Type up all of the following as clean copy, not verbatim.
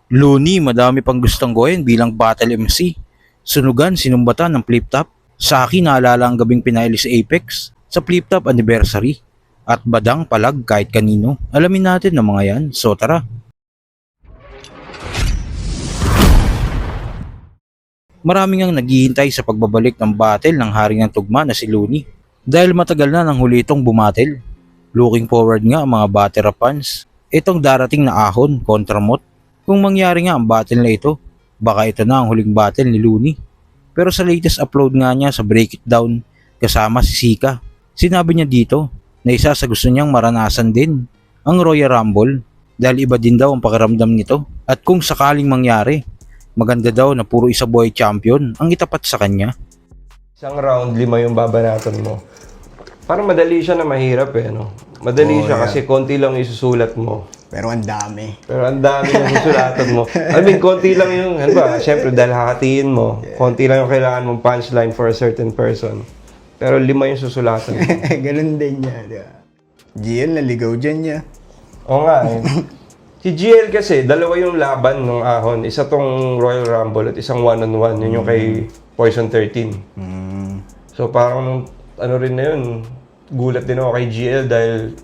Looney, madami pang gustong gawin bilang battle MC. Sunugan, sinumbatan ng flip top. Sa akin, naalala ang gabing pinailis sa Apex sa flip top anniversary. At badang palag kahit kanino. Alamin natin ng mga yan, so tara. Maraming ang naghihintay sa pagbabalik ng battle ng hari ng tugma na si Looney. Dahil matagal na nang huli itong bumatel. Looking forward nga ang mga battle fans. Itong darating na ahon kontra Mot. Kung mangyari nga ang battle na ito, baka ito na ang huling battle ni Looney. Pero sa latest upload nga niya sa Break It Down kasama si Sika, sinabi niya dito na isa sa gusto niyang maranasan din ang Royal Rumble dahil iba din daw ang pakiramdam nito at kung sakaling mangyari, maganda daw na puro isa boy champion ang itapat sa kanya. Isang round, 5 yung babanatan mo. Parang madali siya na mahirap eh, no? Madali siya kasi konti lang isusulat mo. Pero ang dami. Pero ang dami yung susulatan mo. I mean, konti lang yung, ano ba, syempre dahil hakatiin mo, konti lang yung kailangan mong punchline for a certain person. Pero 5 yung susulatan mo. Ganun din niya. Diba? GL, naligaw dyan niya. Oo nga eh. Si GL kasi, dalawa yung laban ng ahon. Isa tong Royal Rumble at isang one-on-one. Yun yung kay Poison 13. So parang, ano rin na yun, gulat din ako kay GL dahil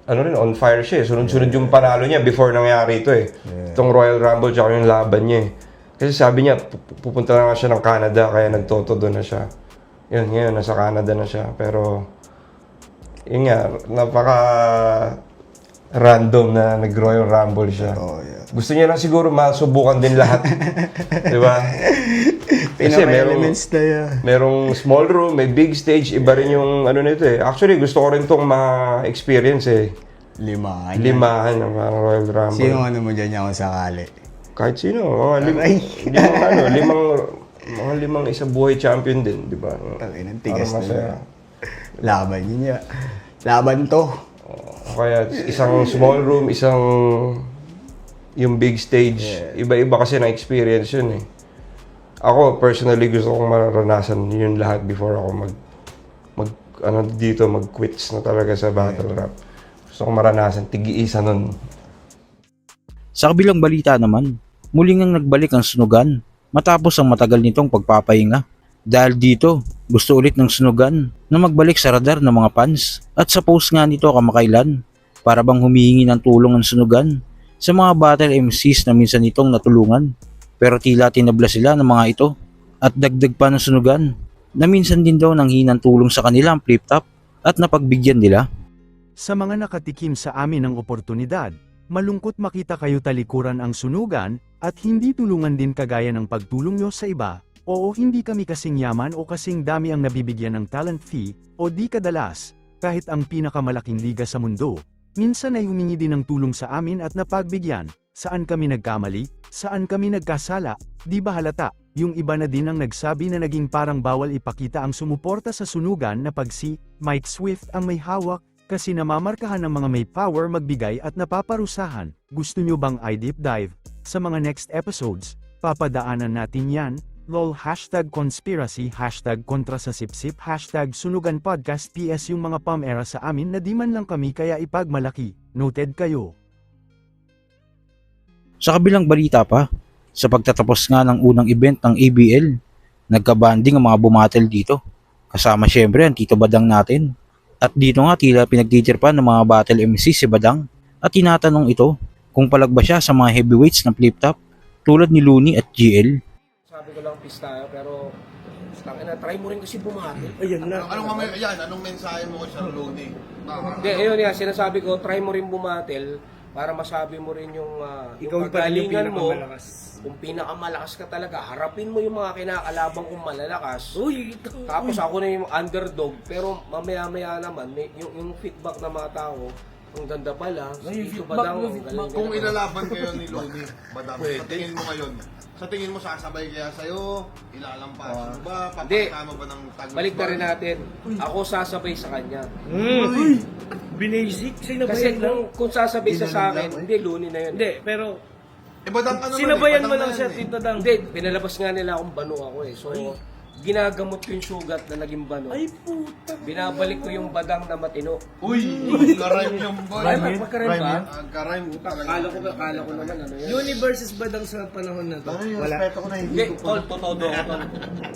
ano rin, on fire siya eh. Sunod-sunod yung panalo niya before nangyari ito eh. Itong Royal Rumble tsaka yung laban niya eh. Kasi sabi niya, pupunta na nga siya ng Canada kaya nagtotodo na siya. Yun, ngayon, nasa Canada na siya. Pero, yun nga, napaka random na nag-Royal Rumble siya. Oh, yeah. Gusto niya lang siguro masubukan din lahat. Di ba? Kasi Pinaka-elements na yan. merong small room, may big stage, iba rin yung ano nito eh. Actually, gusto ko rin itong ma-experience eh. Limahan. Limahan ng Royal Rumble. Sino ano mo dyan niya kung sakali? Kahit sino. Mga limang isa buhay champion din, di ba? Ang tigas Para na masaya. yan. Laban yun niya. Laban to. Kaya isang small room, isang yung big stage. Iba-iba kasi na experience yun eh. Ako, personally, gusto kong mararanasan yun lahat before ako mag-quits na talaga sa battle rap. Gusto kong maranasan, tig-iisa nun. Sa kabilang balita naman, muling ang nagbalik ang sunugan matapos ang matagal nitong pagpapahinga. Dahil dito, gusto ulit ng sunugan na magbalik sa radar ng mga fans at sa post nga nito kamakailan para bang humihingi ng tulong ang sunugan sa mga battle MCs na minsan nitong natulungan. Pero tila tinabla sila ng mga ito at dagdag pa ng sunugan na minsan din daw nanghinang tulong sa kanila ang flip top at napagbigyan nila. Sa mga nakatikim sa amin ng oportunidad, malungkot makita kayo talikuran ang sunugan at hindi tulungan din kagaya ng pagtulong nyo sa iba. Oo, hindi kami kasing yaman o kasing dami ang nabibigyan ng talent fee o di kadalas, kahit ang pinakamalaking liga sa mundo. Minsan ay humingi din ng tulong sa amin at napagbigyan. Saan kami nagkamali? Saan kami nagkasala? Di ba halata? Yung iba na din ang nagsabi na naging parang bawal ipakita ang sumuporta sa sunugan na pag si Mike Swift ang may hawak, kasi namamarkahan ng mga may power magbigay at napaparusahan. Gusto nyo bang i-deep dive? Sa mga next episodes, papadaanan natin yan. LOL #conspiracy #kontra sa sipsip #sunugan podcast PS yung mga pam-era sa amin na di man lang kami kaya ipagmalaki. Noted kayo. Sa kabilang balita pa, sa pagtatapos nga ng unang event ng ABL, nagkabanding ang mga bumatel dito. Kasama syempre ang Tito Badang natin. At dito nga tila pinagtitirpan ng mga battle MC si Badang at tinatanong ito kung palag ba siya sa mga heavyweights ng flip top tulad ni Looney at GL. Sabi ko lang peace tayo, pero try mo rin kasi bumatil. Anong mensahe mo kay Sir Looney? Hindi, ayun yan, sinasabi ko, try mo rin bumatil para masabi mo rin yung paggalingan mo. Kung pinakamalakas ka talaga, harapin mo yung mga kinakalabang kung malalakas. Tapos ako na yung underdog, pero mamaya-maya naman, yung feedback ng mga tao, ang ganda pala, dito ba daw, Kung ilalaban kayo ni Looney, Badam, sa tingin mo ngayon, sa tingin mo sasabay kaya sa'yo, ilalampasan mo ba, papakasama ba ng tagos? balik na rin natin. Ako sasabay sa kanya. Binasic? Kasi Sinabayan lang? kung sasabay siya sa akin, hindi, Looney na yun. Hindi, pero Badam ka naman sinabayan mo Badam lang na siya, yan Tito Dang. Hindi, pinalabas nga nila akong bano ako eh. So, Ginagamot ko yung sugat na naging bano. Ay, puta. Binabalik ko yung badang na matino. Uy, karime yung boy. Ay, magkaroon ba? Ang karime ko talaga. Akala ko naman ano yun. Universes ba dang sa panahon na to? Respeto ko na Hindi, tol, totoo doon.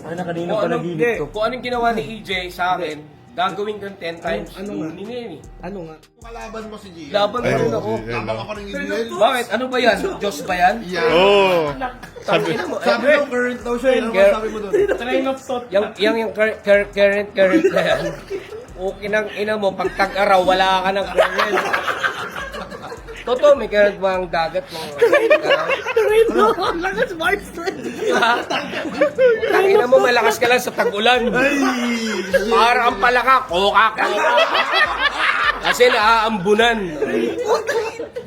Ay, na kanina pa naginip to. Kung anong ginawa ni EJ sa akin, gagawin kang 10 times. Ano nga? Hindi na yun eh. Ano nga? Kalaban mo si Gian. Laban pa rin ako. Tama ka pa rin Gian. Bakit? Ano ba yan? Diyos ba yan? Yeah. Sabi mo, Sabi mo, current daw siya. Ano Ger- sabi mo doon? Train of thought. Yung current na yan. Okay nang ina mo, pag tag-araw, wala ka ng current. Totoo, may current ba ang dagat mo? Lakas Mars Ang ina mo, malakas ka lang sa tag-ulan. Para ang palaka, koka. Kasi naaambunan.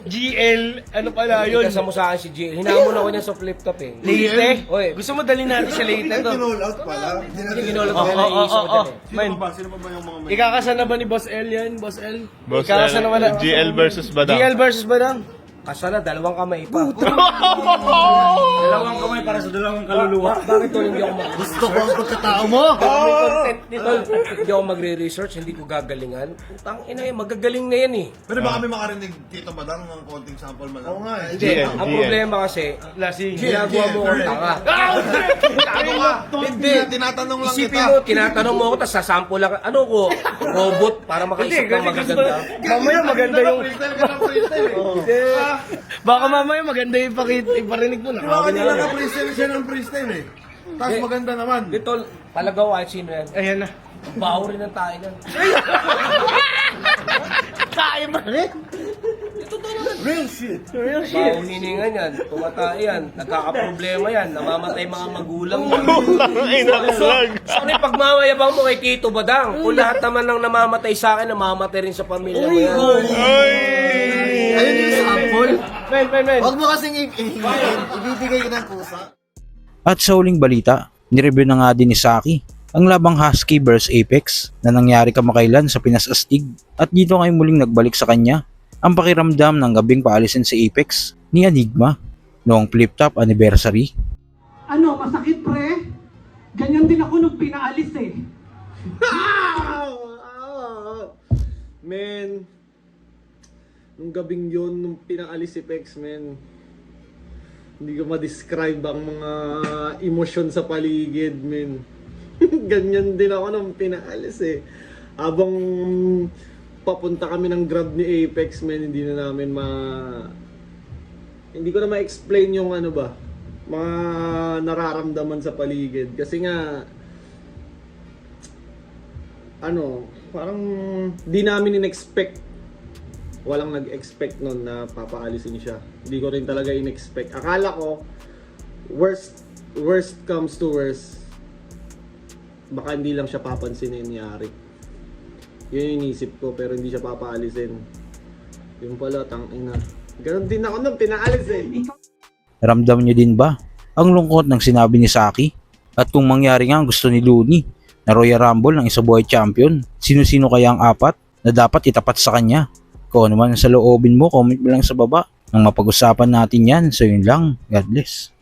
GL, ano pala yun? Kasama sa akin si G. Hinamon ako niya sa flip top eh. Late? Oy, Gusto mo dalhin natin siya late to? Kinall out pala. hindi ginulot ako na iisip ko dyan eh. Sino pa ba? Sino pa ba yung mga may... Ikakasa na ba ni Boss L yan? Boss L? Boss Ikakasa na wala. GL versus Badang. GL versus Badang? Kasala, dalawang kamay pa. Dalawang kamay para sa dalawang kaluluwa. Bakit to hindi ako mag- Gusto ko ang pagkatao mo! May content nito. Hindi ako magre-research, hindi ko gagalingan. Putang ina yan, magagaling na yan eh. Pwede ba kami makarinig Tito Badang ng konting sample man lang? Oo nga eh. Hindi, ang problema kasi, Lasing. ginagawa mo akong tanga. Ano ka? Hindi. Tinatanong lang Isipin kita. mo, tinatanong mo ako, tapos sasample lang. Ano ko? Robot para makaisip ng magaganda. Mamaya maganda yung... Freestyle ka ng freestyle eh. Baka mamaya maganda yung iparinig mo. Di ba kanila ka freestyle siya ng freestyle eh. Tapos maganda naman. Dito, palagaw kahit sino yan. Ayan na. Baho rin ang tayo yan. Kaya ba rin? Real shit. Real shit. Baho hiningan yan, tumatay yan, nagkakaproblema yan, namamatay mga magulang yan. Ano yung pagmamayabang mo kay Tito Badang? Kung lahat naman ng namamatay sa akin, namamatay rin sa pamilya mo yan. Ayun yung sample. Men. Huwag mo kasing ibibigay ko ng pusa. At sa huling balita, nireview na nga din ni Saki ang labang Husky vs Apex na nangyari kamakailan sa Pinas Astig at dito ngayon muling nagbalik sa kanya ang pakiramdam ng gabing paalisin si Apex ni Enigma noong flip top anniversary. Ano, masakit pre? Ganyan din ako nung pinaalis eh. Men, nung gabing yon nung pinaalis si Pex, men, hindi ko ma-describe ang mga emosyon sa paligid, men. Ganyan din ako nung pinaalis eh. Habang papunta kami ng grab ni Apex, men, hindi ko na ma-explain yung ano ba, mga nararamdaman sa paligid. Kasi nga, ano, parang di namin in-expect. Walang nag-expect nun na papaalisin siya. Hindi ko rin talaga in-expect. Akala ko, worst comes to worst, baka hindi lang siya papansinin ni Ari. Yun yung inisip ko, pero hindi siya papaalisin. Yung pala, tangina. Ganon din ako nung pinaalis eh. Ramdam niyo din ba ang lungkot ng sinabi ni Saki? At kung mangyari nga ang gusto ni Looney na Royal Rumble ng isa buhay champion, sino-sino kaya ang apat na dapat itapat sa kanya? Kung ano man sa loobin mo, comment mo lang sa baba nang mapag-usapan natin yan. So yun lang, God bless.